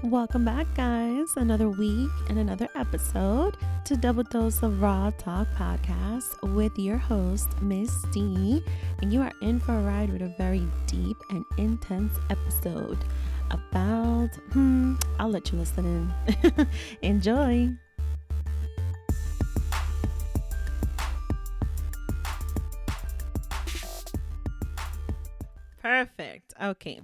Welcome back, guys. Another week and another episode to Double Dose of Raw Talk podcast with your host, Miss D. And you are in for a ride with a very deep and intense episode about, I'll let you listen in. Enjoy. Perfect. Okay.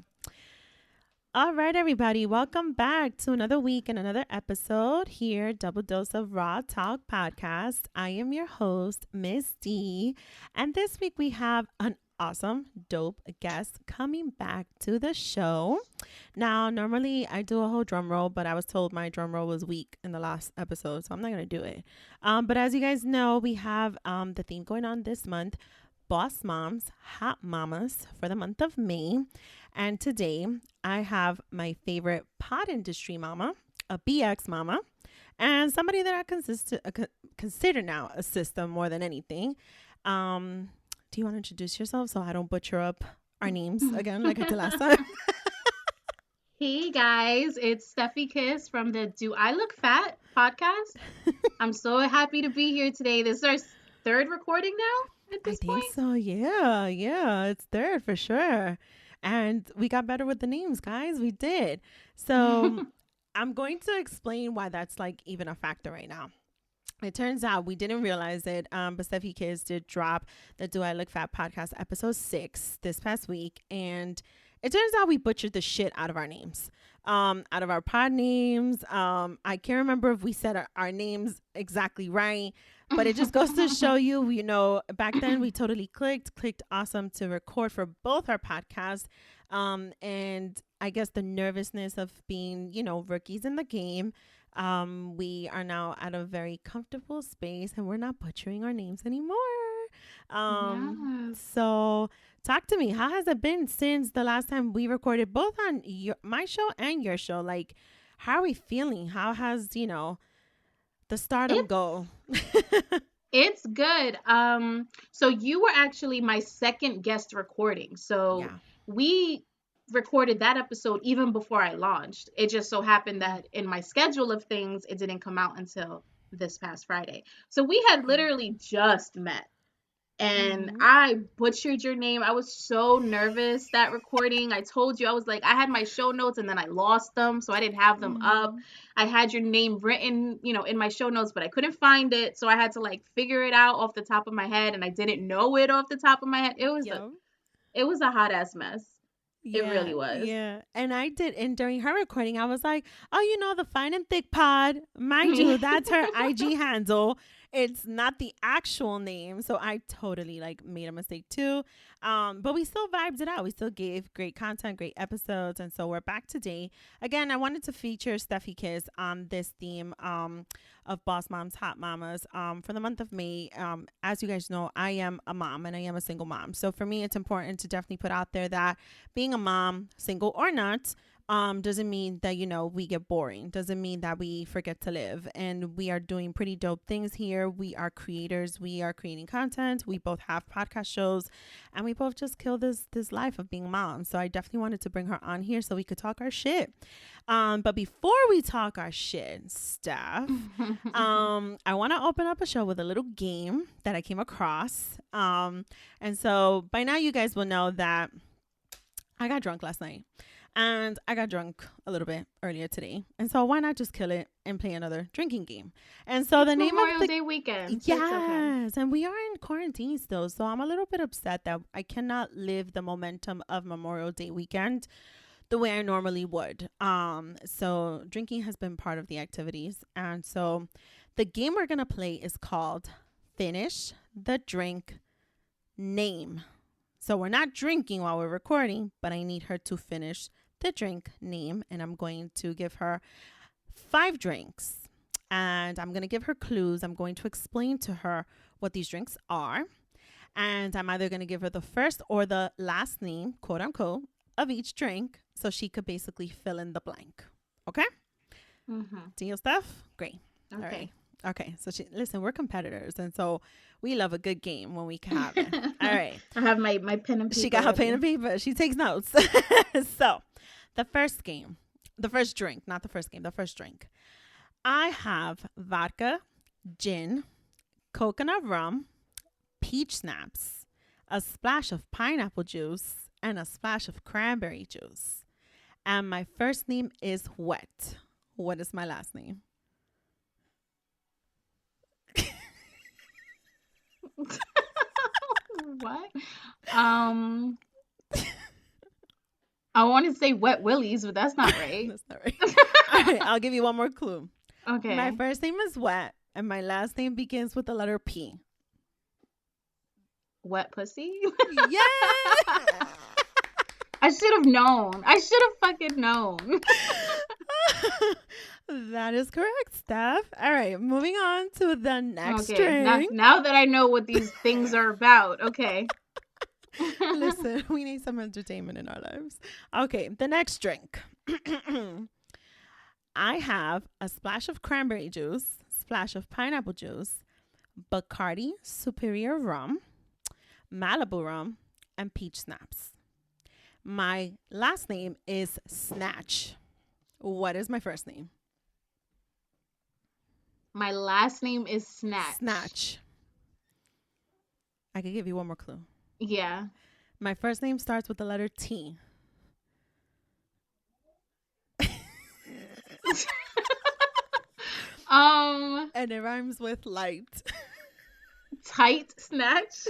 All right, everybody. Welcome back to another week and another episode here, Double Dose of Raw Talk podcast. I am your host, Miss D. And this week we have an awesome, dope guest coming back to the show. Now, normally I do a whole drum roll, but I was told my drum roll was weak in the last episode, so I'm not going to do it. But as you guys know, we have the theme going on this month, Boss Moms, Hott Mamas for the month of May. And today I have my favorite pod industry mama, a BX mama, and somebody that I consider now a sister more than anything. Do you want to introduce yourself so I don't butcher up our names again like I did last time? Hey guys, it's StephyKiss from the Do I Look F.A.T podcast. I'm so happy to be here today. This is our third recording now at this point. I think so. Yeah. It's third for sure. And we got better with the names, guys. We did. So I'm going to explain why that's like even a factor right now. It turns out we didn't realize it, but StephyKiss did drop the Do I Look F.A.T podcast episode 6 this past week. And it turns out we butchered the shit out of our names, out of our pod names. I can't remember if we said our names exactly right, but it just goes to show you, back then we totally clicked awesome to record for both our podcasts. And I guess the nervousness of being, rookies in the game. We are now at a very comfortable space and we're not butchering our names anymore. So talk to me. How has it been since the last time we recorded both on my show and your show? Like, how are we feeling? How has, the stardom go? It's good. So you were actually my second guest recording. So we recorded that episode even before I launched. It just so happened that in my schedule of things, it didn't come out until this past Friday. So we had literally just met. And I butchered your name. I was so nervous that recording. I told you, I was like, I had my show notes and then I lost them. So I didn't have them up. I had your name written, in my show notes, but I couldn't find it. So I had to figure it out off the top of my head. And I didn't know it off the top of my head. It was a hot ass mess. It really was. Yeah. And I did. And during her recording, I was like, oh, the Fine and Thick Pod. Mind you, that's her IG handle. It's not the actual name. So I totally made a mistake too. But we still vibed it out. We still gave great content, great episodes. And so we're back today. Again, I wanted to feature StephyKiss on this theme of Boss Moms, Hott Mamas for the month of May. As you guys know, I am a mom and I am a single mom. So for me, it's important to definitely put out there that being a mom, single or not, doesn't mean that, we get boring. Doesn't mean that we forget to live. And we are doing pretty dope things here. We are creators. We are creating content. We both have podcast shows and we both just kill this life of being moms. So I definitely wanted to bring her on here so we could talk our shit. But before we talk our shit stuff, I want to open up a show with a little game that I came across. And so by now you guys will know that I got drunk last night. And I got drunk a little bit earlier today. And so why not just kill it and play another drinking game? And so the name of Memorial Day weekend. Yes. Okay. And we are in quarantine still. So I'm a little bit upset that I cannot live the momentum of Memorial Day weekend the way I normally would. So drinking has been part of the activities. And so the game we're going to play is called Finish the Drink Name. So we're not drinking while we're recording, but I need her to finish the drink name, and I'm going to give her 5 drinks, and I'm going to give her clues. I'm going to explain to her what these drinks are, and I'm either going to give her the first or the last name, quote unquote, of each drink, so she could basically fill in the blank. Okay? Deal stuff? Great. Okay. All right. Okay, so listen, we're competitors, and so we love a good game when we can have it. All right. I have my pen and paper. She got her pen and paper. She takes notes. So the first game, The first drink, not the first game, the first drink. I have vodka, gin, coconut rum, peach schnapps, a splash of pineapple juice, and a splash of cranberry juice. And my first name is Wet. What is my last name? What? I want to say Wet Willies, but that's not right. That's not right. All right, I'll give you one more clue. Okay. My first name is Wet, and my last name begins with the letter P. Wet Pussy? Yeah. I should have known. I should have fucking known. That is correct, Steph. All right, moving on to the next drink. Now that I know what these things are about, okay. Listen, we need some entertainment in our lives. Okay, the next drink. I have a splash of cranberry juice, splash of pineapple juice, Bacardi Superior rum, Malibu rum, and peach schnapps. My last name is Snatch. What is my first name? My last name is Snatch. Snatch. I could give you one more clue. Yeah. My first name starts with the letter T. And it rhymes with light. Tight Snatch.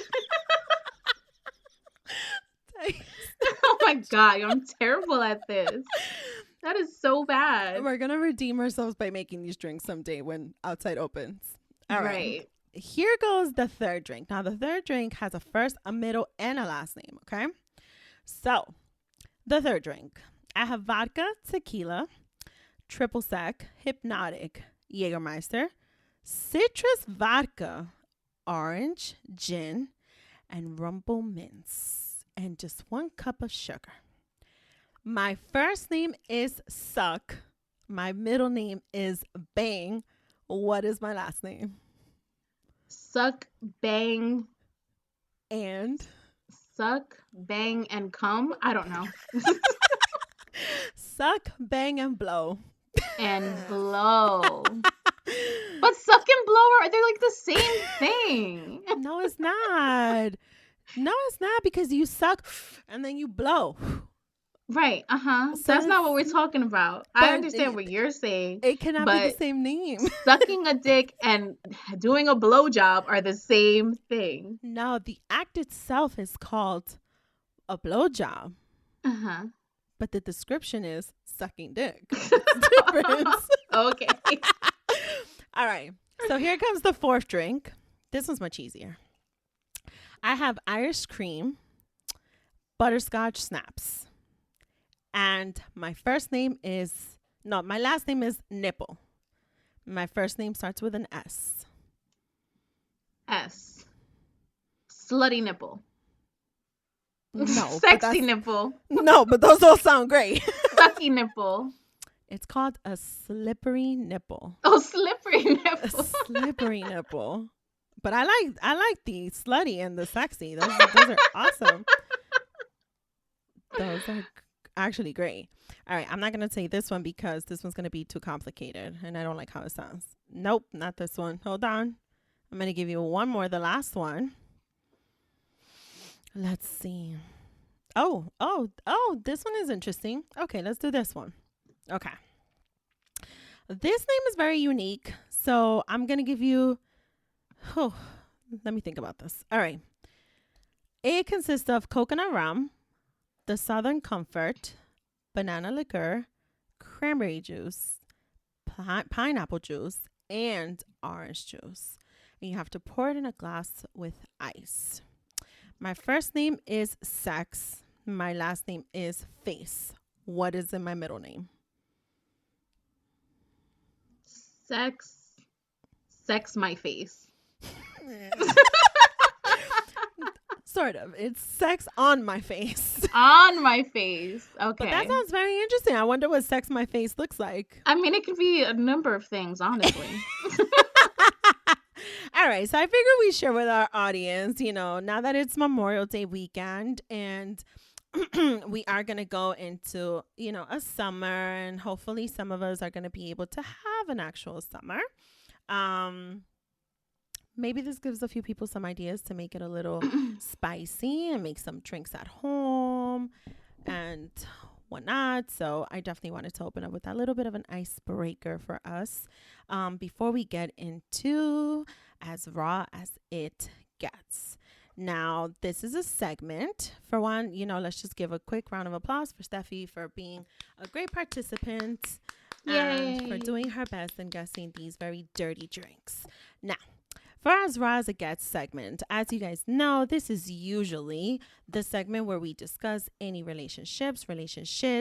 Oh my God, I'm terrible at this. That is so bad. We're going to redeem ourselves by making these drinks someday when outside opens. All right. Here goes the third drink. Now, the third drink has a first, a middle, and a last name, okay? So, the third drink. I have vodka, tequila, triple sec, hypnotic, Jägermeister, citrus vodka, orange, gin, and rumble mints, and just 1 cup of sugar. My first name is Suck. My middle name is Bang. What is my last name? Suck, bang, and suck, bang, and come. I don't know. Suck, bang, and blow. And blow. But suck and blow they're like the same thing. No, it's not. No, it's not, because you suck and then you blow. Right. So that's not what we're talking about. I understand what you're saying. It cannot be the same name. Sucking a dick and doing a blowjob are the same thing. No, the act itself is called a blowjob. But the description is sucking dick. It's different. Okay. All right. So here comes the fourth drink. This one's much easier. I have Irish cream, butterscotch snaps. And my last name is Nipple. My first name starts with an S. S. Slutty nipple. No. Sexy nipple. No, but those all sound great. Sucky nipple. It's called a slippery nipple. Oh, slippery nipple. A slippery nipple. But I like the slutty and the sexy. Those are awesome. Those are actually great. All right, I'm not going to say this one because this one's going to be too complicated and I don't like how it sounds. Nope, not this one. Hold on. I'm going to give you one more, the last one. Let's see. Oh, this one is interesting. Okay, let's do this one. Okay. This name is very unique, so I'm going to give you, let me think about this. All right. It consists of coconut rum, the Southern Comfort, banana liqueur, cranberry juice, pineapple juice, and orange juice. And you have to pour it in a glass with ice. My first name is Sex. My last name is Face. What is in my middle name? Sex my face. Sort of. It's sex on my face. On my face. Okay. But that sounds very interesting. I wonder what sex my face looks like. I mean, it could be a number of things, honestly. All right. So I figure we share with our audience, now that it's Memorial Day weekend and we are going to go into, a summer, and hopefully some of us are going to be able to have an actual summer. Maybe this gives a few people some ideas to make it a little spicy and make some drinks at home and whatnot. So I definitely wanted to open up with that little bit of an icebreaker for us before we get into As Raw as It Gets. Now, this is a segment. For one, let's just give a quick round of applause for Steffi for being a great participant. Yay. And for doing her best in guessing these very dirty drinks. Now, for As Raw as It Gets segment, as you guys know, this is usually the segment where we discuss any relationships,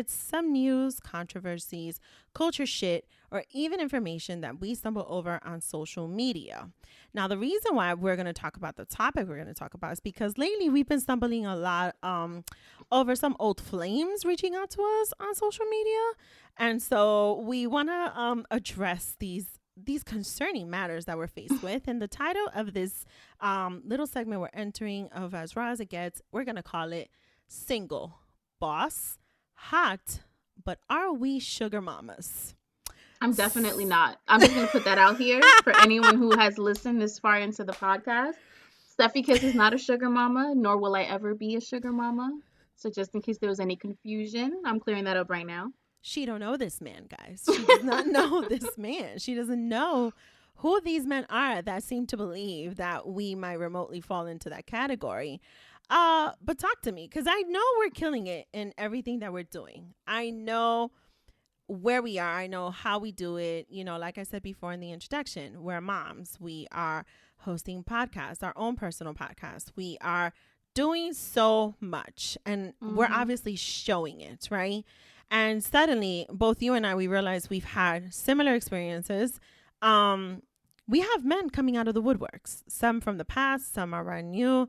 some news, controversies, culture shit, or even information that we stumble over on social media. Now, the reason why we're going to talk about the topic we're going to talk about is because lately we've been stumbling a lot over some old flames reaching out to us on social media. And so we want to address these concerning matters that we're faced with. And the title of this little segment we're entering of As Raw as It Gets, we're going to call it Single, Boss, Hot, but Are We Sugar Mamas? I'm definitely not. I'm just going to put that out here for anyone who has listened this far into the podcast. StephyKiss is not a sugar mama, nor will I ever be a sugar mama. So just in case there was any confusion, I'm clearing that up right now. She don't know this man, guys. She does not know this man. She doesn't know who these men are that seem to believe that we might remotely fall into that category. But talk to me, because I know we're killing it in everything that we're doing. I know where we are. I know how we do it. Like I said before in the introduction, we're moms. We are hosting podcasts, our own personal podcasts. We are doing so much, and we're obviously showing it, right? And suddenly, both you and I, we realized we've had similar experiences. We have men coming out of the woodworks, some from the past, some are brand new,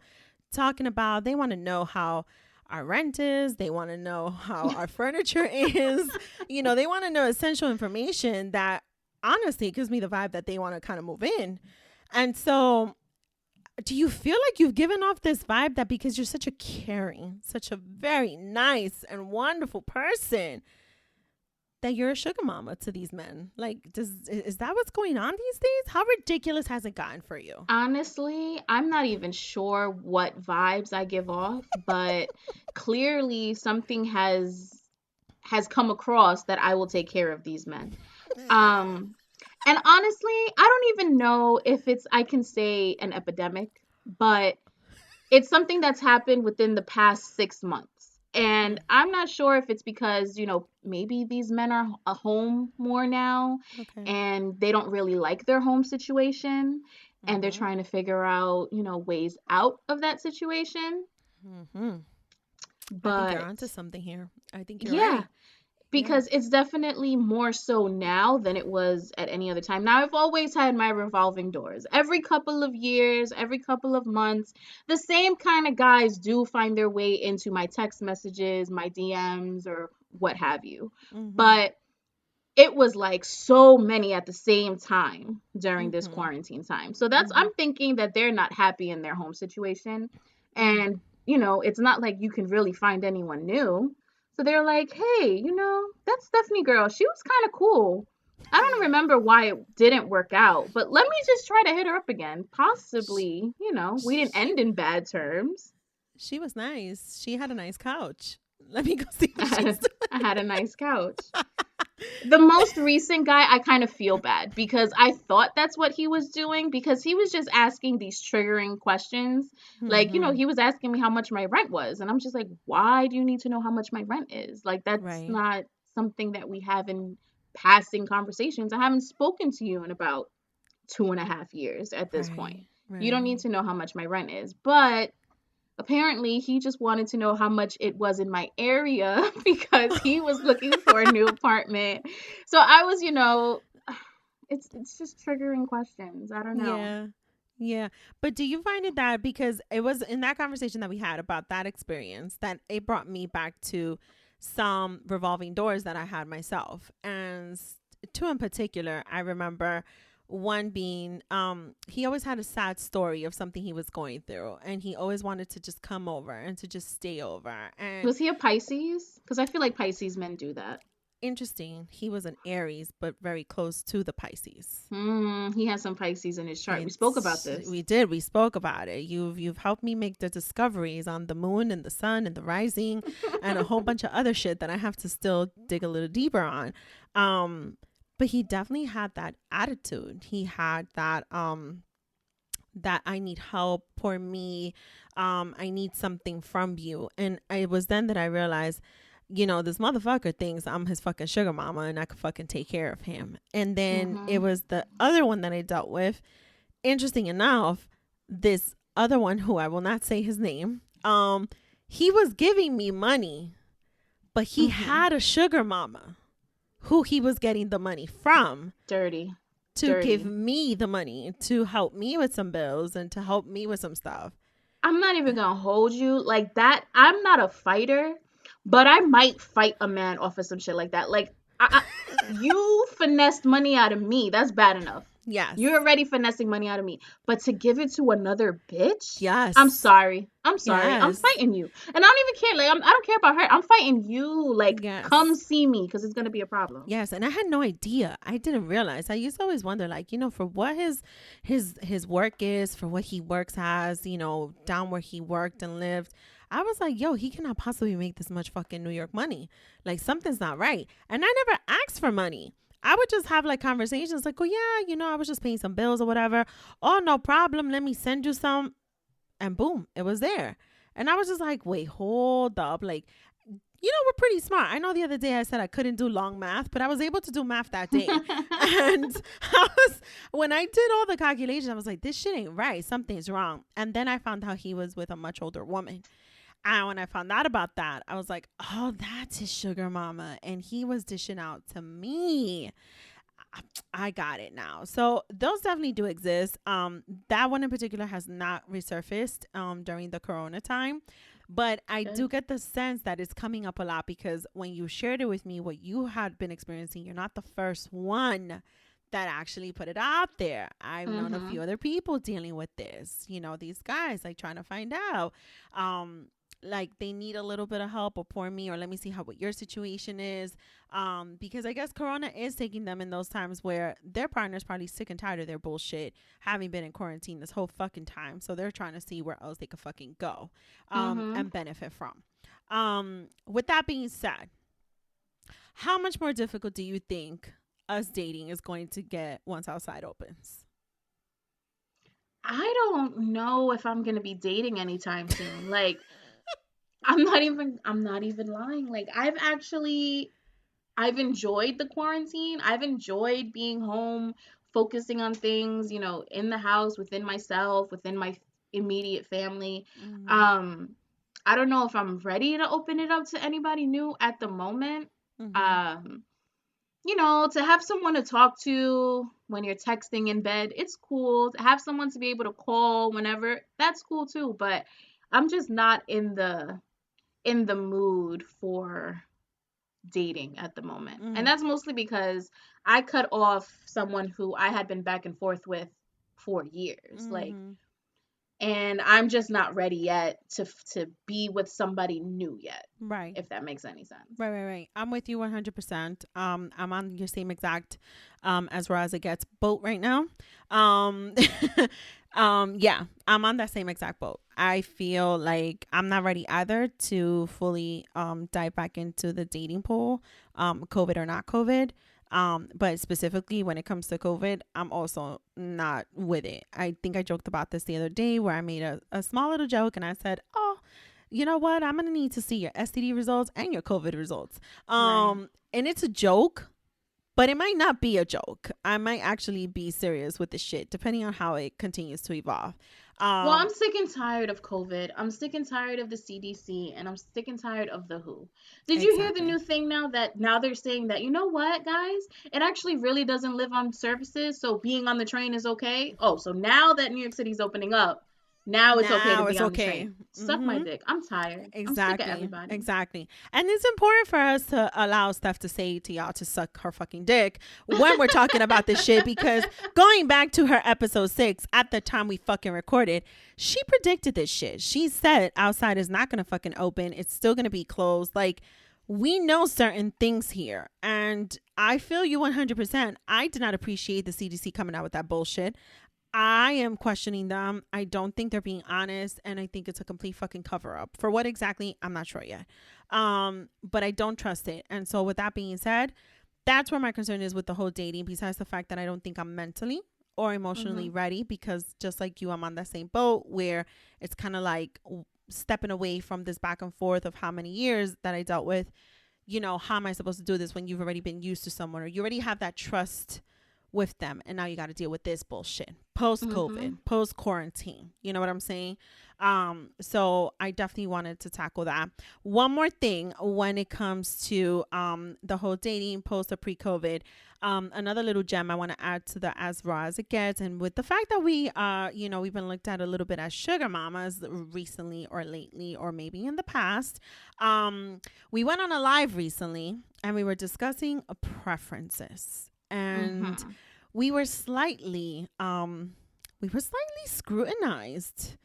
talking about they want to know how our rent is. They want to know how our furniture is. They want to know essential information that honestly gives me the vibe that they want to kind of move in. And so do you feel like you've given off this vibe that because you're such a caring, such a very nice and wonderful person, that you're a sugar mama to these men? Like, is that what's going on these days? How ridiculous has it gotten for you? Honestly, I'm not even sure what vibes I give off, but clearly something has come across that I will take care of these men. And honestly, I don't even know if I can say an epidemic, but it's something that's happened within the past 6 months. And I'm not sure if it's because, maybe these men are home more now, and they don't really like their home situation, and they're trying to figure out, ways out of that situation. But I think you're onto something here. I think you're right. Because it's definitely more so now than it was at any other time. Now, I've always had my revolving doors. Every couple of years, every couple of months, the same kind of guys do find their way into my text messages, my DMs, or what have you. But it was like so many at the same time during this quarantine time. So I'm thinking that they're not happy in their home situation. And, it's not like you can really find anyone new. So they're like, hey, that Stephanie girl, she was kind of cool. I don't remember why it didn't work out, but let me just try to hit her up again. Possibly, we didn't end in bad terms. She was nice. She had a nice couch. Let me go see what she's doing. I had a nice couch. The most recent guy, I kind of feel bad because I thought that's what he was doing, because he was just asking these triggering questions. Like, he was asking me how much my rent was. And I'm just like, why do you need to know how much my rent is? Like, that's not something that we have in passing conversations. I haven't spoken to you in about 2.5 years at this point. You don't need to know how much my rent is. But apparently, he just wanted to know how much it was in my area because he was looking for a new apartment. So I was, it's just triggering questions. I don't know. Yeah. But do you find it that because it was in that conversation that we had about that experience that it brought me back to some revolving doors that I had myself? And two in particular, I remember One being, he always had a sad story of something he was going through, and he always wanted to just come over and to just stay over. And was he a Pisces? Because I feel like Pisces men do that. interesting, he was an Aries, but very close to the Pisces. He has some Pisces in his chart. We spoke about this. We did. We spoke about it. You've helped me make the discoveries on the moon and the sun and the rising and a whole bunch of other shit that I have to still dig a little deeper on. But he definitely had that attitude. He had that that I need help, poor me. I need something from you. And it was then that I realized, you know, this motherfucker thinks I'm his fucking sugar mama and I could fucking take care of him. And then it was the other one that I dealt with. Interesting enough, this other one, who I will not say his name, he was giving me money, but he had a sugar mama who he was getting the money from. Dirty. Give me the money to help me with some bills and to help me with some stuff. I'm not even gonna hold you like that. I'm not a fighter, but I might fight a man off of some shit like that. Like, you finessed money out of me. That's bad enough. Yes. You're already finessing money out of me. But to give it to another bitch? Yes. I'm sorry. Yes. I'm fighting you. And I don't even care. Like, I don't care about her. I'm fighting you. Like, come see me, because it's going to be a problem. Yes. And I had no idea. I didn't realize. I used to always wonder, like, you know, for what his work is, for what he works as, you know, down where he worked and lived. I was like, yo, he cannot possibly make this much fucking New York money. Like, something's not right. And I never asked for money. I would just have like conversations like, oh, yeah, you know, I was just paying some bills or whatever. Oh, no problem. Let me send you some. And boom, it was there. And I was just like, wait, hold up. Like, you know, we're pretty smart. I know the other day I said I couldn't do long math, but I was able to do math that day. And when I did all the calculations, I was like, this shit ain't right. Something's wrong. And then I found out he was with a much older woman. And when I found out about that, I was like, oh, that's his sugar mama. And he was dishing out to me. I got it now. So those definitely do exist. That one in particular has not resurfaced during the corona time. But I do get the sense that it's coming up a lot, because when you shared it with me, what you had been experiencing, you're not the first one that actually put it out there. I've known a few other people dealing with this. You know, these guys like trying to find out. Like they need a little bit of help, or pour me, or let me see what your situation is. Because I guess corona is taking them in those times where their partner's probably sick and tired of their bullshit, having been in quarantine this whole fucking time. So they're trying to see where else they could fucking go and benefit from. With that being said, how much more difficult do you think us dating is going to get once outside opens? I don't know if I'm going to be dating anytime soon. Like, I'm not even lying. Like, I've enjoyed the quarantine. I've enjoyed being home, focusing on things, you know, in the house, within myself, within my immediate family. I don't know if I'm ready to open it up to anybody new at the moment. You know, to have someone to talk to when you're texting in bed, it's cool. To have someone to be able to call whenever, that's cool too. But I'm just not in the mood for dating at the moment. And that's mostly because I cut off someone who I had been back and forth with for years. Like, and I'm just not ready yet to be with somebody new yet. Right. If that makes any sense. Right. I'm with you 100%. I'm on your same exact as raw as it gets boat right now. Yeah, I'm on that same exact boat. I feel like I'm not ready either to fully dive back into the dating pool, COVID or not COVID. But specifically when it comes to COVID, I'm also not with it. I think I joked about this the other day where I made a small little joke and I said, oh, you know what? I'm going to need to see your STD results and your COVID results. And it's a joke, but it might not be a joke. I might actually be serious with the shit, depending on how it continues to evolve. Well, I'm sick and tired of COVID. I'm sick and tired of the CDC, and I'm sick and tired of the WHO. Did you hear the new thing now they're saying that, you know what, guys? It actually really doesn't live on services, so being on the train is okay. Oh, so now that New York City's opening up, Now it's okay to Now be it's on the okay. train. Suck my Mm-hmm. dick. I'm tired. I'm sick of Exactly. everybody. Exactly. And it's important for us to allow Steph to say to y'all to suck her fucking dick when we're talking about this shit, because going back to her episode 6, at the time we fucking recorded, she predicted this shit. She said outside is not going to fucking open. It's still going to be closed. Like, we know certain things here. And I feel you 100%. I did not appreciate the CDC coming out with that bullshit. I am questioning them. I don't think they're being honest, and I think it's a complete fucking cover up. For what exactly, I'm not sure yet. But I don't trust it. And so with that being said, that's where my concern is with the whole dating, besides the fact that I don't think I'm mentally or emotionally ready, because just like you, I'm on that same boat where it's kind of like stepping away from this back and forth of how many years that I dealt with. You know, how am I supposed to do this when you've already been used to someone, or you already have that trust with them, and now you got to deal with this bullshit post COVID, post quarantine. You know what I'm saying? So I definitely wanted to tackle that. One more thing when it comes to the whole dating post or pre-COVID, another little gem I want to add to the as raw as it gets, and with the fact that we you know, we've been looked at a little bit as sugar mamas recently or lately, or maybe in the past. We went on a live recently and we were discussing preferences, and we were slightly scrutinized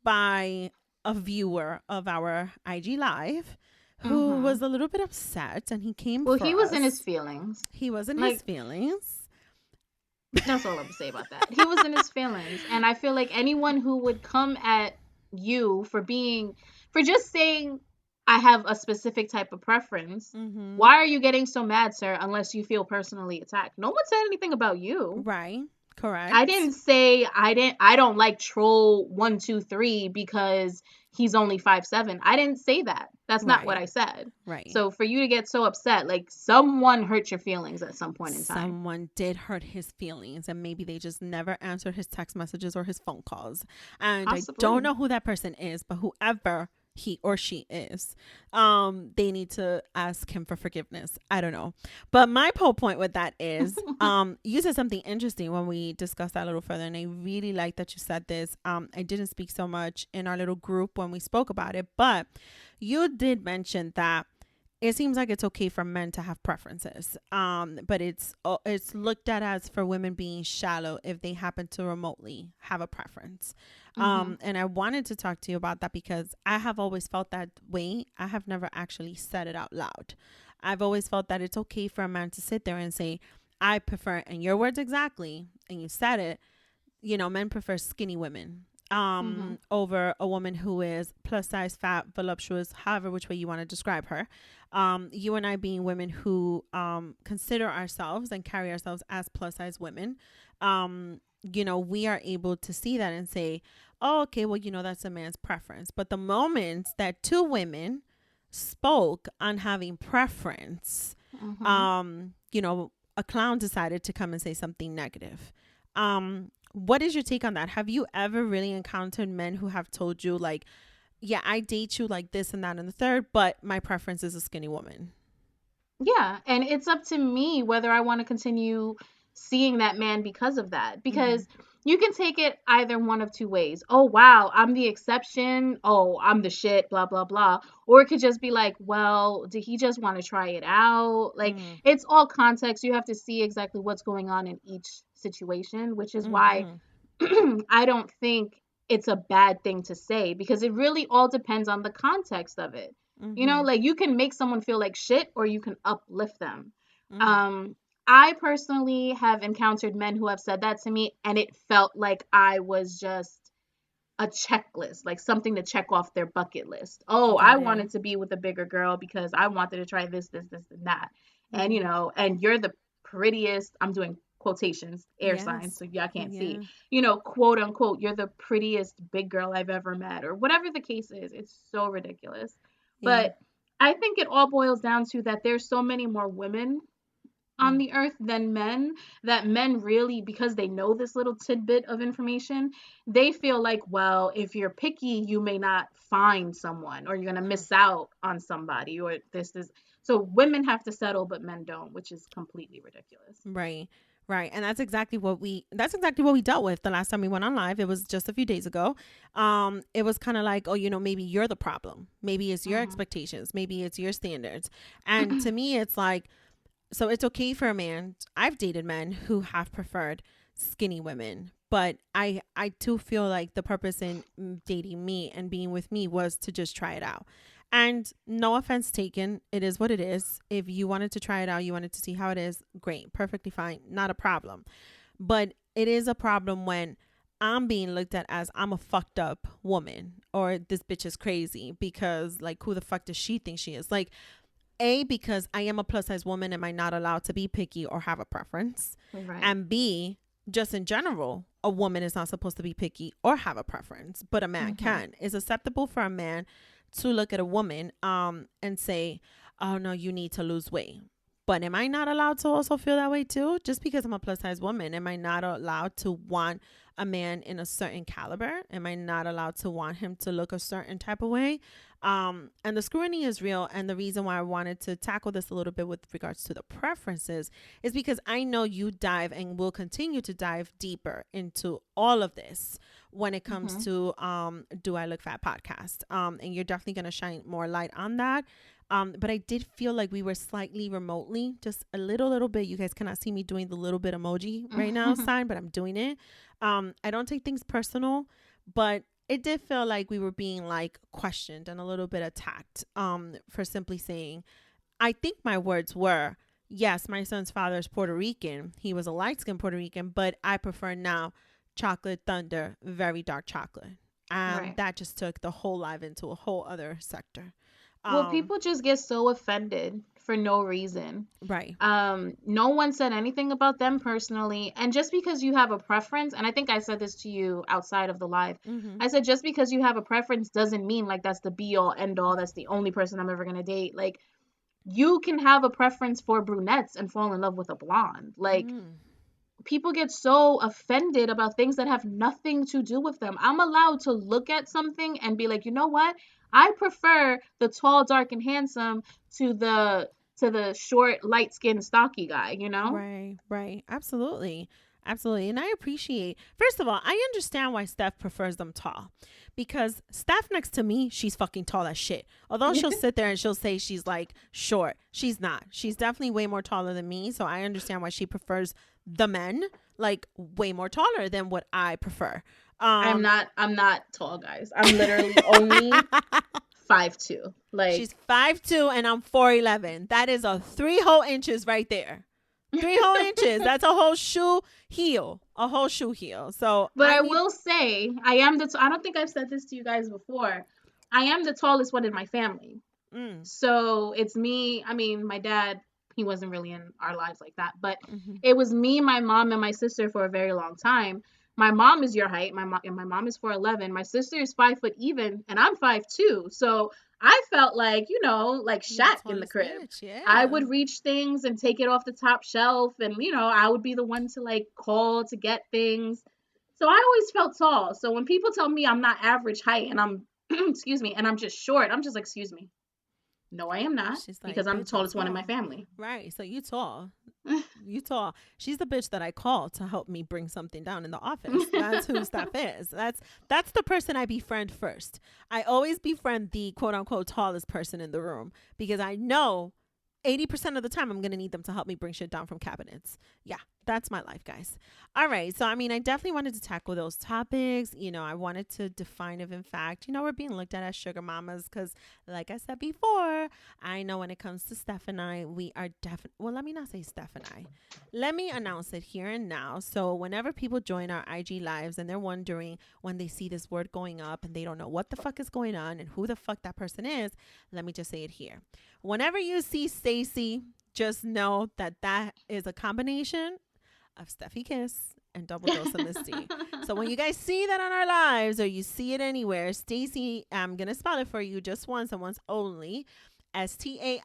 by a viewer of our IG live who was a little bit upset, and he came for he was us. in his feelings. He was in his feelings. That's all I'm gonna say about that. He was in his feelings, and I feel like anyone who would come at you for just saying I have a specific type of preference, why are you getting so mad, sir, unless you feel personally attacked? No one said anything about you. Right. Correct. I didn't say I don't like troll 123 because he's only 5'7". I didn't say that. That's not what I said. Right. So for you to get so upset, like someone hurt your feelings at some point in time. Someone did hurt his feelings, and maybe they just never answered his text messages or his phone calls. And possibly. I don't know who that person is, but whoever he or she is, they need to ask him for forgiveness. I don't know. But my whole point with that is, you said something interesting when we discussed that a little further, and I really like that you said this. I didn't speak so much in our little group when we spoke about it, but you did mention that it seems like it's okay for men to have preferences, but it's looked at as for women being shallow if they happen to remotely have a preference. And I wanted to talk to you about that because I have always felt that way. I have never actually said it out loud. I've always felt that it's okay for a man to sit there and say, I prefer, in your words exactly, and you said it, you know, men prefer skinny women over a woman who is plus size, fat, voluptuous, however which way you want to describe her. You and I being women who consider ourselves and carry ourselves as plus size women, you know, we are able to see that and say, oh, okay, well, you know, that's a man's preference. But the moment that two women spoke on having preference, you know, a clown decided to come and say something negative. What is your take on that? Have you ever really encountered men who have told you, like, yeah, I date you like this and that and the third, but my preference is a skinny woman? Yeah, and it's up to me whether I want to continue seeing that man because of that. Because you can take it either one of two ways. Oh, wow, I'm the exception. Oh, I'm the shit, blah, blah, blah. Or it could just be like, well, did he just want to try it out? Like, it's all context. You have to see exactly what's going on in each situation, which is why I don't think it's a bad thing to say, because it really all depends on the context of it. You know, like you can make someone feel like shit or you can uplift them. I personally have encountered men who have said that to me, and it felt like I was just a checklist, like something to check off their bucket list. Oh, I wanted to be with a bigger girl because I wanted to try this, and that. And, you know, and you're the prettiest, I'm doing quotations, air signs, so y'all can't see, you know, quote unquote, you're the prettiest big girl I've ever met, or whatever the case is. It's so ridiculous. But I think it all boils down to that there's so many more women on the earth than men, that men really, because they know this little tidbit of information, they feel like, well, if you're picky, you may not find someone, or you're going to miss out on somebody, or this is. So women have to settle, but men don't, which is completely ridiculous. Right. Right. And that's exactly what we dealt with the last time we went on live. It was just a few days ago. It was kind of like, oh, maybe you're the problem. Maybe it's your expectations. Maybe it's your standards. And to me, it's like, so it's okay for a man. I've dated men who have preferred skinny women, but I too feel like the purpose in dating me and being with me was to just try it out. And no offense taken, it is what it is. If you wanted to try it out, you wanted to see how it is, great, perfectly fine, not a problem. But it is a problem when I'm being looked at as I'm a fucked up woman, or this bitch is crazy because, like, who the fuck does she think she is? Like, because I am a plus size woman, am I not allowed to be picky or have a preference? Right. And B, just in general, a woman is not supposed to be picky or have a preference, but a man can. It's acceptable for a man to look at a woman and say, oh no, you need to lose weight. But am I not allowed to also feel that way too? Just because I'm a plus size woman, am I not allowed to want a man in a certain caliber? Am I not allowed to want him to look a certain type of way? And the scrutiny is real. And the reason why I wanted to tackle this a little bit with regards to the preferences is because I know you dive and will continue to dive deeper into all of this when it comes to Do I Look Fat podcast. And you're definitely going to shine more light on that. But I did feel like we were slightly remotely, just a little bit. You guys cannot see me doing the little bit emoji right now sign, but I'm doing it. I don't take things personal, but it did feel like we were being like questioned and a little bit attacked for simply saying, I think my words were, yes, my son's father is Puerto Rican. He was a light-skinned Puerto Rican, but I prefer now chocolate thunder, very dark chocolate. And that just took the whole live into a whole other sector. Well, people just get so offended for no reason. Right. No one said anything about them personally. And just because you have a preference, and I think I said this to you outside of the live, I said just because you have a preference doesn't mean like that's the be all end all. That's the only person I'm ever going to date. Like, you can have a preference for brunettes and fall in love with a blonde. Like, people get so offended about things that have nothing to do with them. I'm allowed to look at something and be like, you know what? I prefer the tall, dark, and handsome to the short, light-skinned, stocky guy, you know? Right. Absolutely. And I appreciate, first of all, I understand why Steph prefers them tall, because Steph next to me, she's fucking tall as shit. Although she'll sit there and she'll say she's like short. She's not. She's definitely way more taller than me. So I understand why she prefers the men, like way more taller than what I prefer. I'm not tall, guys. I'm literally only 5'2". Like, she's 5'2" and I'm 4'11". That is a 3 whole inches right there. 3 whole inches. That's a whole shoe heel. So, but I will say, I don't think I've said this to you guys before. I am the tallest one in my family. So it's me. I mean, my dad, he wasn't really in our lives like that, but it was me, my mom, and my sister for a very long time. My mom is your height. My mom is 4'11". My sister is 5 foot even, and I'm 5'2". So I felt like, like Shaq in the crib. Bitch, yeah. I would reach things and take it off the top shelf, and I would be the one to like call to get things. So I always felt tall. So when people tell me I'm not average height and I'm excuse me, and I'm just short, I'm just like, excuse me. No, I am not, because I'm the tallest one in my family. Right. So you tall. You tall. She's the bitch that I call to help me bring something down in the office. That's who Steph is. That's the person I befriend first. I always befriend the quote unquote tallest person in the room, because I know 80% of the time I'm going to need them to help me bring shit down from cabinets. Yeah, that's my life, guys. All right. So, I mean, I definitely wanted to tackle those topics. I wanted to define if, in fact, we're being looked at as sugar mamas, because, like I said before, I know when it comes to Steph and I, we are definitely, well, let me not say Steph and I. Let me announce it here and now. So whenever people join our IG lives and they're wondering when they see this word going up and they don't know what the fuck is going on and who the fuck that person is, let me just say it here. Whenever you see Stacy, just know that that is a combination of StephyKiss and Double Dose of Misty. So when you guys see that on our lives, or you see it anywhere, Stacy, I'm going to spell it for you just once and once only. STAISY.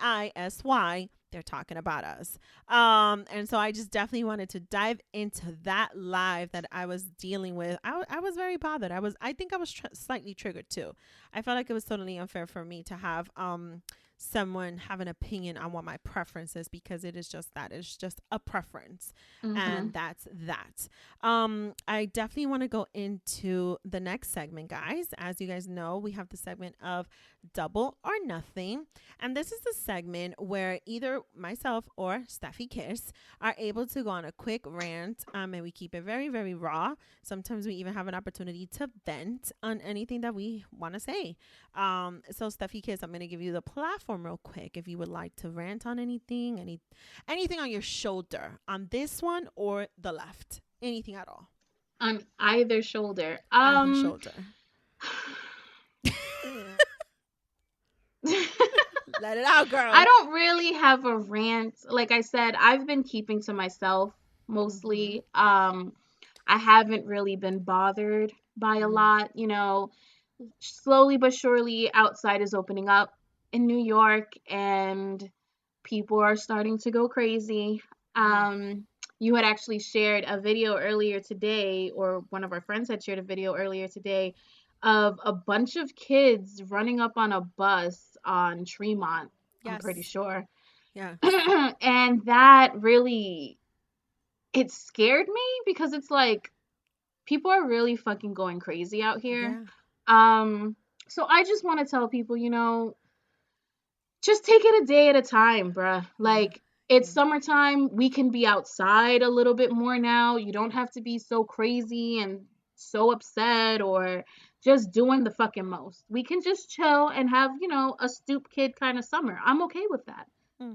They're talking about us. And so I just definitely wanted to dive into that live that I was dealing with. I was very bothered. I think I was slightly triggered too. I felt like it was totally unfair for me to have someone have an opinion on what my preference is, because it is just that. It's just a preference. And that's that. I definitely want to go into the next segment, guys. As you guys know, we have the segment of Double or Nothing. And this is the segment where either myself or StephyKiss are able to go on a quick rant, and we keep it very, very raw. Sometimes we even have an opportunity to vent on anything that we want to say. So StephyKiss, I'm going to give you the platform real quick if you would like to rant on anything on your shoulder, on this one or the left, anything at all. On either shoulder. Either shoulder. Let it out, girl. I don't really have a rant. Like I said, I've been keeping to myself mostly. I haven't really been bothered by a lot. You know, slowly but surely, outside is opening up in New York, and people are starting to go crazy. You had actually shared a video earlier today, or one of our friends had shared a video earlier today, of a bunch of kids running up on a bus on Tremont. Yes. I'm pretty sure. Yeah. And that really, it scared me, because it's like, people are really fucking going crazy out here. Yeah. So I just want to tell people, you know, just take it a day at a time, bruh. Like, it's summertime. We can be outside a little bit more now. You don't have to be so crazy and so upset or just doing the fucking most. We can just chill and have, you know, a stoop kid kind of summer. I'm okay with that.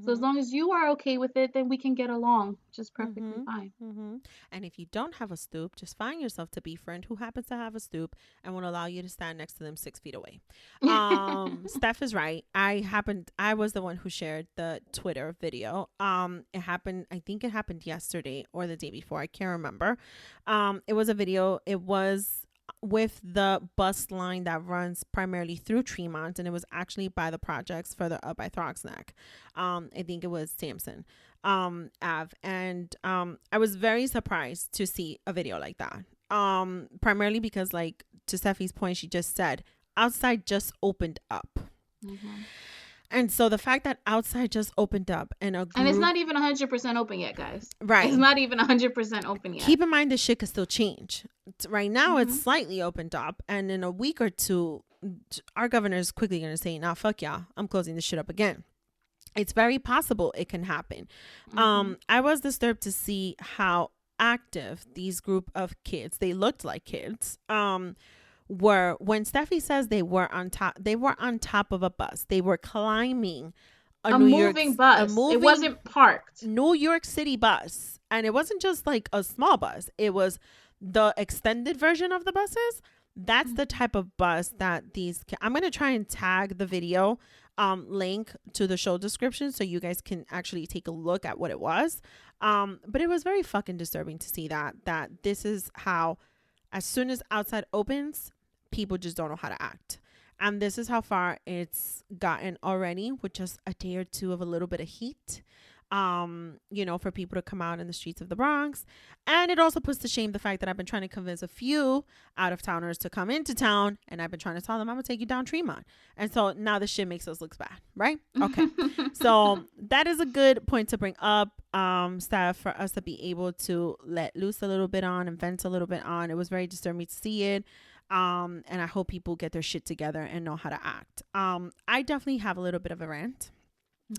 So as long as you are okay with it, then we can get along just perfectly fine. And if you don't have a stoop, just find yourself to be a friend who happens to have a stoop and will allow you to stand next to them 6 feet away. Steph is right. I was the one who shared the Twitter video. It happened, I think it happened yesterday or the day before. I can't remember. It was a video. It was with the bus line that runs primarily through Tremont, and it was actually by the projects further up by Throgs Neck. I think it was Sampson Ave, and I was very surprised to see a video like that, primarily because, like, to Steffi's point, she just said outside just opened up. And so the fact that outside just opened up and it's not even 100% open yet, guys. Right. It's not even 100% open yet. Keep in mind, this shit could still change. Right now, it's slightly opened up. And in a week or two, our governor is quickly going to say, nah, fuck y'all. I'm closing this shit up again. It's very possible it can happen. I was disturbed to see how active these group of kids, they looked like kids, were. When Steffi says they were on top of a bus. They were climbing a moving bus. It wasn't parked. New York City bus. And it wasn't just like a small bus. It was the extended version of the buses. That's the type of bus that these I'm going to try and tag the video link to the show description so you guys can actually take a look at what it was. But it was very fucking disturbing to see that this is how, as soon as outside opens, people just don't know how to act. And this is how far it's gotten already, with just a day or two of a little bit of heat, you know, for people to come out in the streets of the Bronx. And it also puts to shame the fact that I've been trying to convince a few out-of-towners to come into town, and I've been trying to tell them I'm gonna take you down Tremont. And so now this shit makes us look bad, right? Okay. So that is a good point to bring up, Steph, for us to be able to let loose a little bit on and vent a little bit on. It was very disturbing to see it. And I hope people get their shit together and know how to act. I definitely have a little bit of a rant.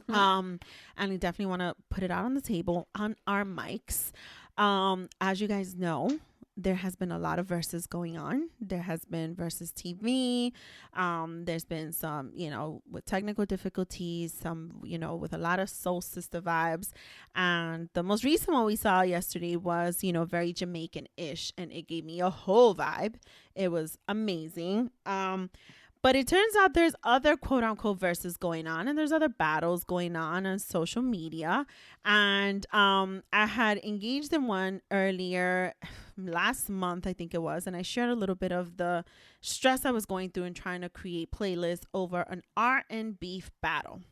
And I definitely want to put it out on the table on our mics. As you guys know, there has been a lot of verses going on. There has been versus TV. There's been some, you know, with technical difficulties, some, you know, with a lot of soul-sistah vibes. And the most recent one we saw yesterday was, you know, very Jamaican-ish, and it gave me a whole vibe. It was amazing. But it turns out there's other quote unquote verses going on, and there's other battles going on social media. And I had engaged in one earlier last month, I think it was, and I shared a little bit of the stress I was going through in trying to create playlists over an R&B battle.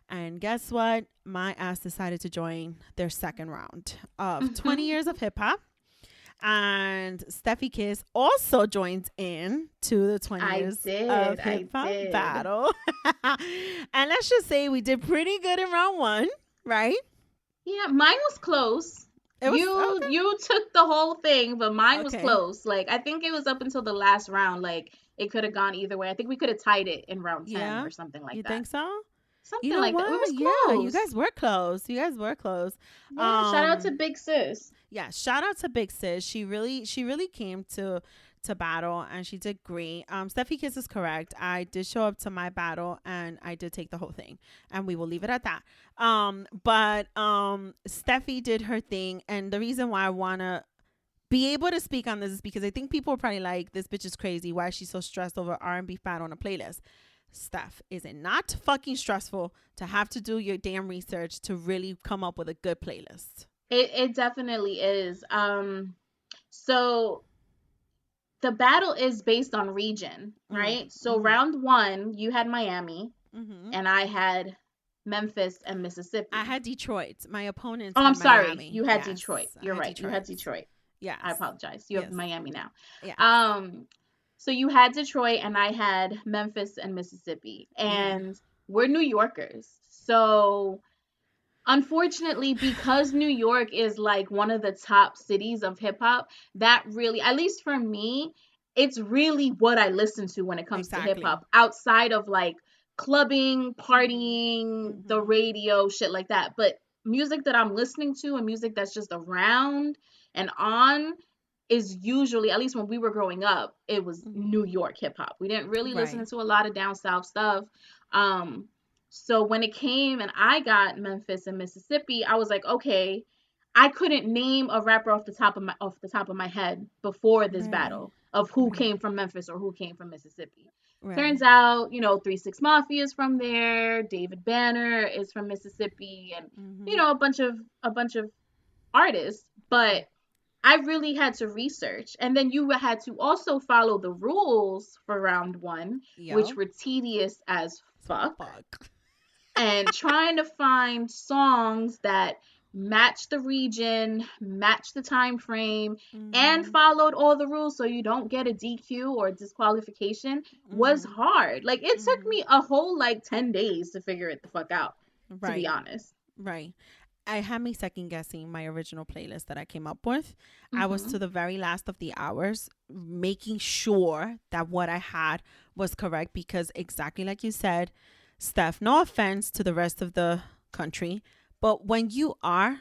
And guess what? My ass decided to join their second round of 20 years of hip hop. And StephyKiss also joined in to the 20 years of hip hop battle. And let's just say we did pretty good in round 1, right? Yeah, mine was close. You took the whole thing, but mine was close. Like, I think it was up until the last round. Like, it could have gone either way. I think we could have tied it in round 10 or something like that. You think so? Something like that. It was close. Yeah, you guys were close. Yeah, shout out to Big Sis. Yeah, shout out to Big Sis. She really came to battle, and she did great. StephyKiss is correct. I did show up to my battle, and I did take the whole thing, and we will leave it at that. But Steffi did her thing, and the reason why I wanna be able to speak on this is because I think people are probably like, this bitch is crazy. Why is she so stressed over R&B battle on a playlist? Steph, is it not fucking stressful to have to do your damn research to really come up with a good playlist? It definitely is. So the battle is based on region, right? So round 1, you had Miami, and I had Memphis and Mississippi. I had Detroit. My opponents. Oh, I'm sorry. Miami. You had Detroit. You're right. Detroit. You had Detroit. Yeah. I apologize. You have Miami now. Yeah. So you had Detroit, and I had Memphis and Mississippi, and we're New Yorkers. So unfortunately, because New York is like one of the top cities of hip hop, that really, at least for me, it's really what I listen to when it comes to hip hop, outside of like clubbing, partying, the radio, shit like that. But music that I'm listening to and music that's just around and on is usually, at least when we were growing up, it was New York hip hop. We didn't really listen to a lot of down south stuff. So when it came and I got Memphis and Mississippi, I was like, okay, I couldn't name a rapper off the top of my head before this battle of who came from Memphis or who came from Mississippi. Turns out, 3 6 Mafia is from there, David Banner is from Mississippi, and a bunch of artists, but I really had to research. And then you had to also follow the rules for round 1, which were tedious as fuck. And trying to find songs that match the region, match the time frame, and followed all the rules so you don't get a DQ or disqualification was hard. Like, it took me a whole 10 days to figure it the fuck out, to be honest. Right. I had me second guessing my original playlist that I came up with. I was to the very last of the hours making sure that what I had was correct, because exactly like you said, Steph, no offense to the rest of the country, but when you are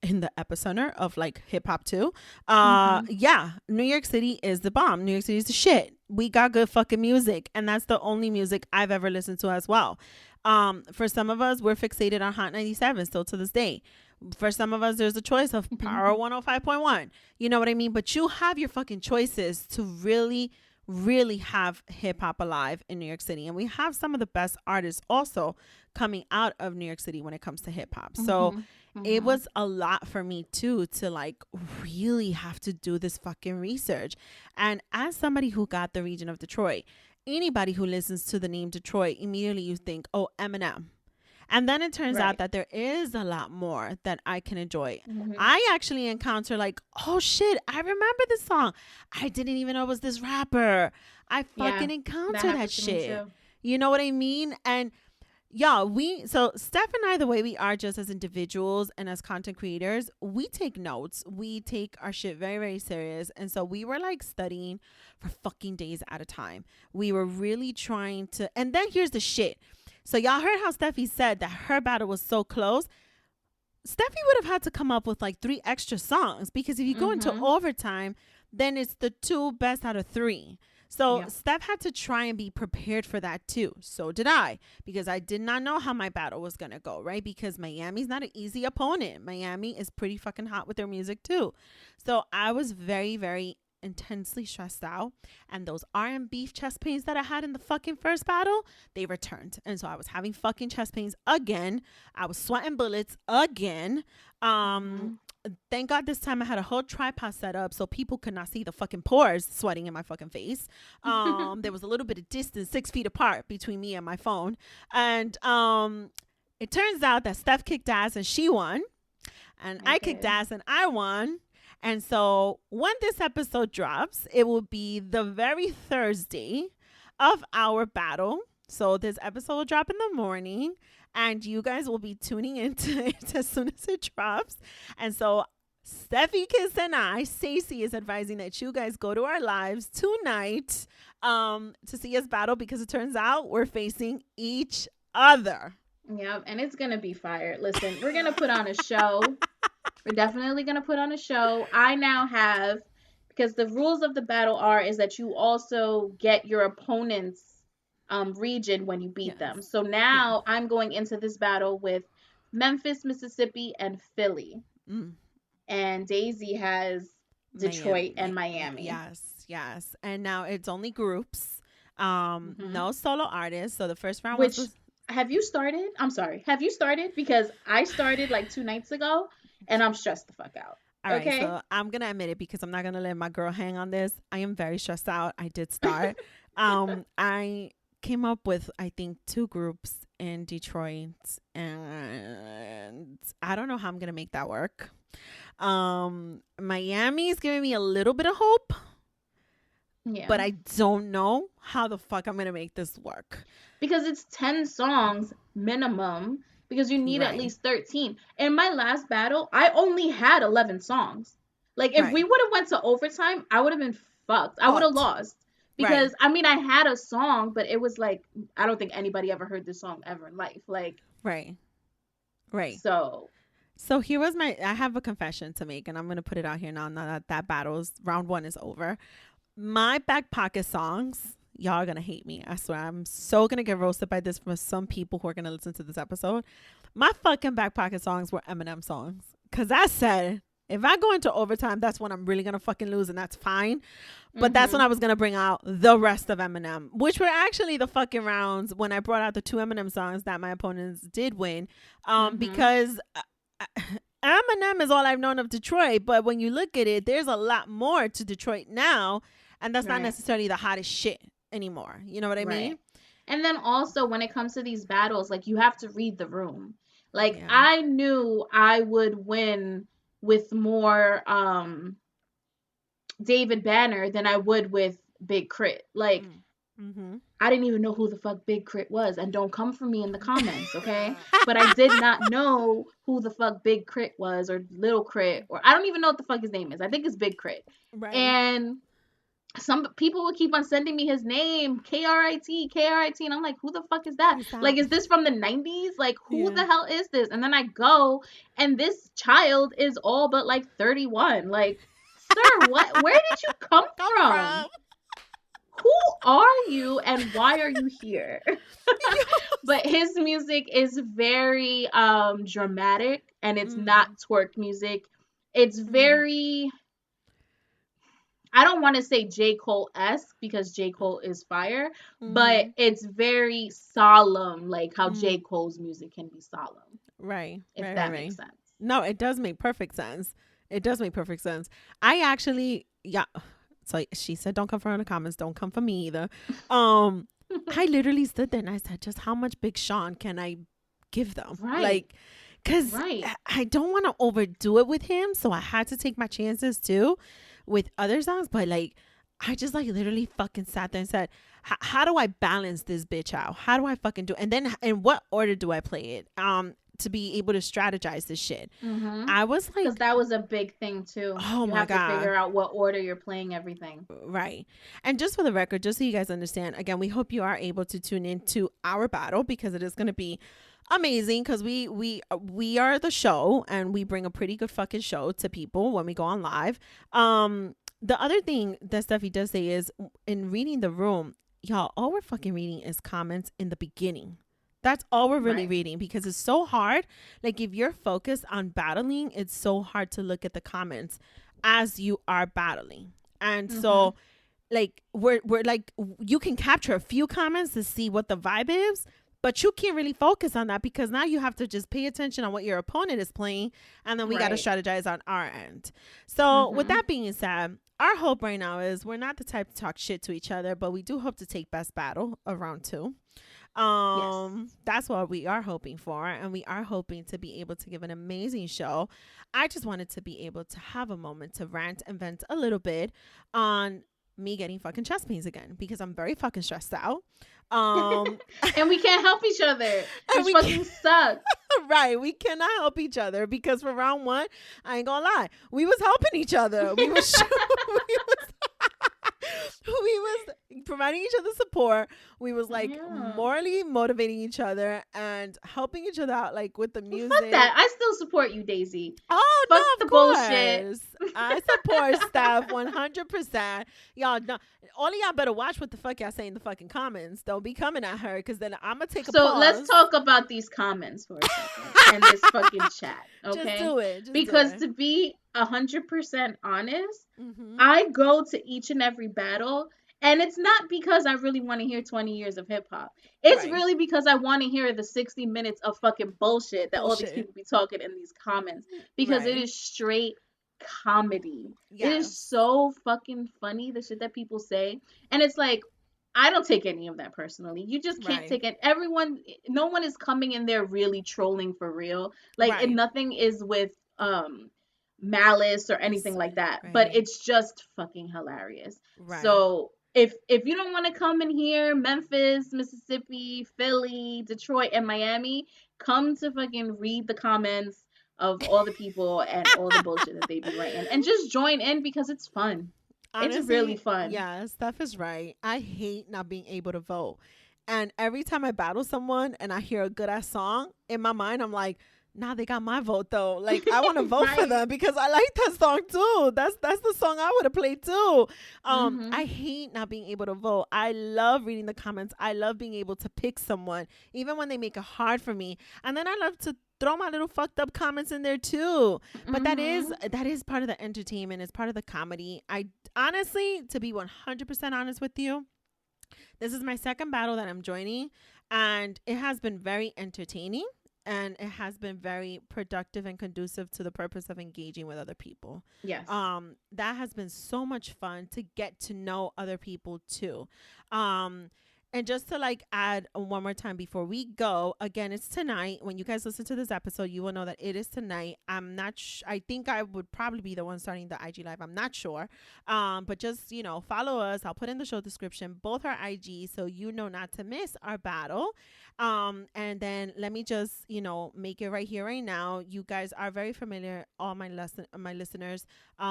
in the epicenter of hip hop too, New York City is the bomb. New York City is the shit. We got good fucking music, and that's the only music I've ever listened to as well. For some of us, we're fixated on Hot 97 still to this day. For some of us, there's a choice of Power 105.1. You know what I mean? But you have your fucking choices to really have hip hop alive in New York City. And we have some of the best artists also coming out of New York City when it comes to hip hop. So it was a lot for me too, to really have to do this fucking research. And as somebody who got the region of Detroit, anybody who listens to the name Detroit, immediately you think, oh, Eminem. And then it turns out that there is a lot more that I can enjoy. I actually encounter oh shit, I remember this song. I didn't even know it was this rapper. I fucking encountered that shit. You know what I mean? And so Steph and I, the way we are just as individuals and as content creators, we take notes. We take our shit very, very serious. And so we were studying for fucking days at a time. We were really trying to, and then here's the shit. So y'all heard how Steffi said that her battle was so close. Steffi would have had to come up with 3 extra songs, because if you go into overtime, then it's the 2 best out of 3. So Steph had to try and be prepared for that too. So did I, because I did not know how my battle was going to go, right? Because Miami's not an easy opponent. Miami is pretty fucking hot with their music too. So I was very, very intensely stressed out, and those R&B chest pains that I had in the fucking first battle, they returned. And so I was having fucking chest pains again. I was sweating bullets again. Thank God this time I had a whole tripod set up so people could not see the fucking pores sweating in my fucking face. There was a little bit of distance, 6 feet apart between me and my phone. And it turns out that Steph kicked ass and she won, and I kicked ass and I won. And so when this episode drops, it will be the very Thursday of our battle. So this episode will drop in the morning, and you guys will be tuning into it as soon as it drops. And so StephyKiss and I, Stacy, is advising that you guys go to our lives tonight to see us battle, because it turns out we're facing each other. Yep, and it's gonna be fire. Listen, we're gonna put on a show. We're definitely gonna put on a show. I now have, because the rules of the battle is that you also get your opponent's region when you beat them. So now I'm going into this battle with Memphis, Mississippi, and Philly. And Daisy has Detroit and Miami. Yes. And now it's only groups. No solo artists. So the first round was... Have you started? I'm sorry. Have you started? Because I started like 2 nights ago, and I'm stressed the fuck out. All right, so I'm going to admit it, because I'm not going to let my girl hang on this. I am very stressed out. I did start. I came up with, I think, 2 groups in Detroit, and I don't know how I'm going to make that work. Miami is giving me a little bit of hope. Yeah. But I don't know how the fuck I'm going to make this work. Because it's 10 songs minimum, because you need at least 13. In my last battle, I only had 11 songs. Like, if we would have went to overtime, I would have been fucked. I would have lost. Because, I mean, I had a song, but it was like, I don't think anybody ever heard this song ever in life. Like, Right. So here was I have a confession to make, and I'm going to put it out here now that battle's round 1 is over. My back pocket songs, y'all are going to hate me. I swear, I'm so going to get roasted by this from some people who are going to listen to this episode. My fucking back pocket songs were Eminem songs. Because I said, if I go into overtime, that's when I'm really going to fucking lose, and that's fine. But that's when I was going to bring out the rest of Eminem, which were actually the fucking rounds when I brought out the 2 Eminem songs that my opponents did win. Because Eminem is all I've known of Detroit. But when you look at it, there's a lot more to Detroit now. And that's not necessarily the hottest shit anymore. You know what I mean? And then also when it comes to these battles, like, you have to read the room. Like, I knew I would win with more David Banner than I would with Big Crit. Like, I didn't even know who the fuck Big Crit was. And don't come for me in the comments, okay? But I did not know who the fuck Big Crit was, or Little Crit, or I don't even know what the fuck his name is. I think it's Big Crit. And some people would keep on sending me his name, KRIT, and I'm like, who the fuck is that? Like, is this from the 90s? Like, who the hell is this? And then I go, and this child is all but like 31. Like, sir, where did you come from? Who are you, and why are you here? But his music is very dramatic, and it's not twerk music. It's very... I don't want to say J. Cole-esque, because J. Cole is fire, but it's very solemn, like how J. Cole's music can be solemn. Right. If that makes sense. No, it does make perfect sense. I actually, so she said, don't come from the comments. Don't come for me either. I literally stood there and I said, just how much Big Sean can I give them? Like, because I don't want to overdo it with him. So I had to take my chances too with other songs. But like, I just like literally fucking sat there and said, how do I balance this bitch out? How do I fucking do it? And then in what order do I play it? To be able to strategize this shit. I was like, because that was a big thing too. Oh my God. You have to figure out what order you're playing everything. Right. And just for the record, just so you guys understand, again, we hope you are able to tune into our battle, because it is going to be amazing, because we are the show, and we bring a pretty good fucking show to people when we go on live. The other thing that Steffi does say is, in reading the room, y'all, all we're fucking reading is comments in the beginning. That's all we're really reading, because it's so hard. Like, if you're focused on battling, it's so hard to look at the comments as you are battling. And so, like, we're like, you can capture a few comments to see what the vibe is, but you can't really focus on that, because now you have to just pay attention on what your opponent is playing, and then we got to strategize on our end. So with that being said, our hope right now is we're not the type to talk shit to each other, but we do hope to take best battle of round 2. Yes. That's what we are hoping for, and we are hoping to be able to give an amazing show. I just wanted to be able to have a moment to rant and vent a little bit on me getting fucking chest pains again because I'm very fucking stressed out. And we can't help each other, which fucking sucks. Right, we cannot help each other because for round one, I ain't gonna lie, we was helping each other. We was we was providing each other support. We was like morally motivating each other and helping each other out, like with the music. Fuck that. I still support you, Daisy. Oh, fuck no, the of bullshit. I support Steph 100%. Y'all, no, all of y'all better watch what the fuck y'all say in the fucking comments. Don't be coming at her because then I'm gonna take a pause. So let's talk about these comments for a second and this fucking chat. Okay, just do it. Because to be 100% honest, I go to each and every battle. And it's not because I really want to hear 20 years of hip hop. It's really because I want to hear the 60 minutes of fucking bullshit that all these people be talking in these comments. Because it is straight comedy. It is so fucking funny, the shit that people say. And it's like, I don't take any of that personally. You just can't take it. No one is coming in there really trolling for real. Like, and nothing is with malice or anything like that. But it's just fucking hilarious. So if you don't want to come in here, Memphis, Mississippi, Philly, Detroit, and Miami, come to fucking read the comments of all the people and all the bullshit that they be writing, and just join in because it's fun. Honestly, it's really fun. Yeah, Steph is right. I hate not being able to vote, and every time I battle someone and I hear a good ass song, in my mind I'm like, nah, they got my vote though. Like, I want to vote for them because I like that song too. That's the song I would have played too. I hate not being able to vote. I love reading the comments. I love being able to pick someone, even when they make it hard for me. And then I love to throw my little fucked up comments in there too. But that is part of the entertainment. It's part of the comedy. I honestly, to be 100% honest with you, this is my second battle that I'm joining, and it has been very entertaining. And it has been very productive and conducive to the purpose of engaging with other people. Yes. That has been so much fun to get to know other people too. And just to like add one more time before we go, again, it's tonight. When you guys listen to this episode, you will know that it is tonight. I'm not I think I would probably be the one starting the IG live. I'm not sure. But just, follow us. I'll put in the show description, both our IG, so you know not to miss our battle. And then let me just, make it right here, right now. You guys are very familiar, all my listeners,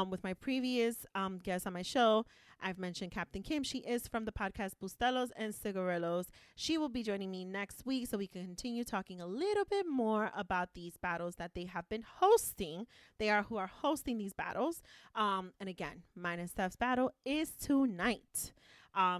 with my previous guests on my show. I've mentioned Captain Kim. She is from the podcast Bustelos and Cigarillos. She will be joining me next week so we can continue talking a little bit more about these battles that they have been hosting. They are who are hosting these battles. And again, mine and Steph's battle is tonight.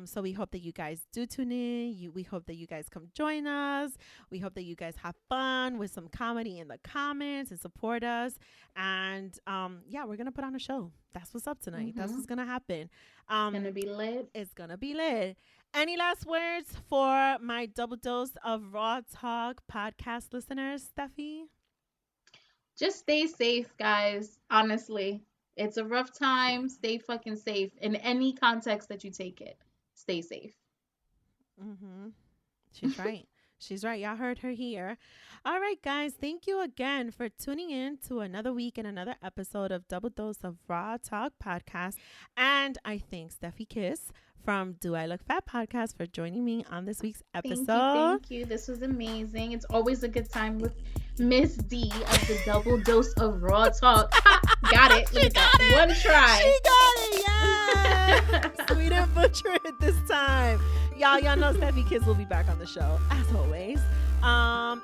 So we hope that you guys do tune in. We hope that you guys come join us. We hope that you guys have fun with some comedy in the comments and support us. And we're gonna put on a show. That's what's up tonight. That's what's gonna happen. It's gonna be lit. It's gonna be lit. Any last words for my double dose of Raw Talk podcast listeners, Steffi? Just stay safe, guys. Honestly. It's a rough time. Stay fucking safe. In any context that you take it, stay safe. She's right. She's right. Y'all heard her here. All right, guys. Thank you again for tuning in to another week and another episode of Double Dose of Raw Talk Podcast. And I thank StephyKiss from Do I Look F.A.T podcast for joining me on this week's episode. Thank you. This was amazing. It's always a good time with Miss D of the Double Dose of Raw Talk. Got it. She got it. One try. She got it. Yeah. We didn't butcher it this time. Y'all know StephyKiss will be back on the show as always. And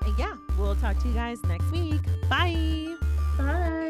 we'll talk to you guys next week. Bye. Bye.